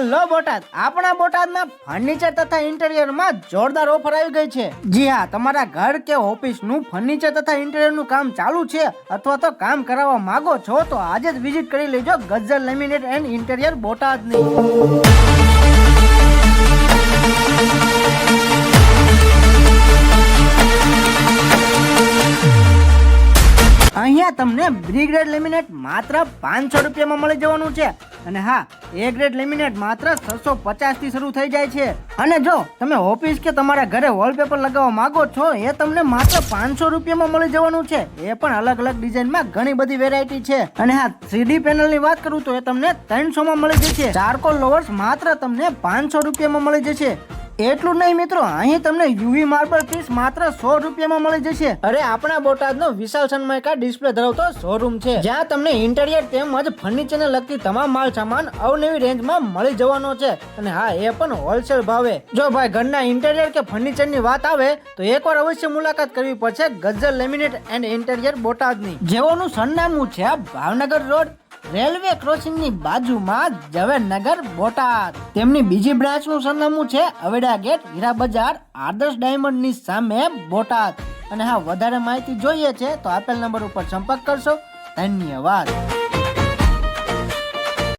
Hello Botad, આપણા બોટાદમાં furniture તથા ઇન્ટેરિયરમાં જોરદાર ઓફર આવી ગઈ છે. જી હા, તમારા ઘર કે ઓફિસનું ફર્નિચર તથા ઇન્ટેરિયરનું કામ ચાલુ છે અથવા તો કામ કરાવવા માંગો છો તો આજે જ વિઝિટ કરી લેજો ગઝ્ઝર લેમિનેટ એન્ડ ઇન્ટેરિયર બોટાદની. અહીંયા તમને બી ગ્રેડ લેમિનેટ માત્ર 500 રૂપિયામાં મળી જવાનું છે. અને હા, એ ગ્રેડ લેમિનેટ માત્ર 650 થી શરૂ થઈ જાય છે. અને જો તમે ઓફિસ કે તમારા ઘરે વોલપેપર લગાવવા માંગો છો એ તમને માત્ર 500 રૂપિયામાં મળી જવાનું છે. એ પણ અલગ અલગ ડિઝાઇનમાં ઘણી બધી વેરાયટી છે. અને હા, 3D પેનલની વાત કરું તો એ તમને 300 માં મળી જશે. ચારકોલ લોવર્સ માત્ર તમને 500 રૂપિયામાં મળી જશે. એટલું નહીં મિત્રો, અહીં તમને યુવી માર્બલ પીસ માત્ર 100 રૂપિયામાં મળી જશે. અરે આપણા બોટાદનો વિશાળ સન્માયકા ડિસ્પ્લે ધરાવતો શોરૂમ છે, જ્યાં તમને ઇન્ટેરિયર તેમજ ફર્નિચરને લગતી તમામ માલ સામાન અવનવી રેન્જમાં મળી જવાનો છે. અને હા, એ પણ હોલસેલ ભાવે. જો ભાઈ ઘરના ઇન્ટેરિયર કે ફર્નિચરની વાત આવે તો એકવાર અવશ્ય મુલાકાત કરવી પડશે ગઝ્ઝર લેમિનેટ એન્ડ ઇન્ટેરિયર બોટાદની, જેઓનું સરનામું છે ભાવનગર રોડ, રેલવે ક્રોસિંગ ની બાજુમાં, ઝવેરનગર, બોટાદ. તેમની બીજી બ્રાન્ચ નું સરનામું છે અવેડા ગેટ, હીરા બજાર, આદર્શ ડાયમંડ ની સામે, બોટાદ. અને હા, વધારે માહિતી જોઈએ છે તો આપેલ નંબર ઉપર સંપર્ક કરશો. ધન્યવાદ.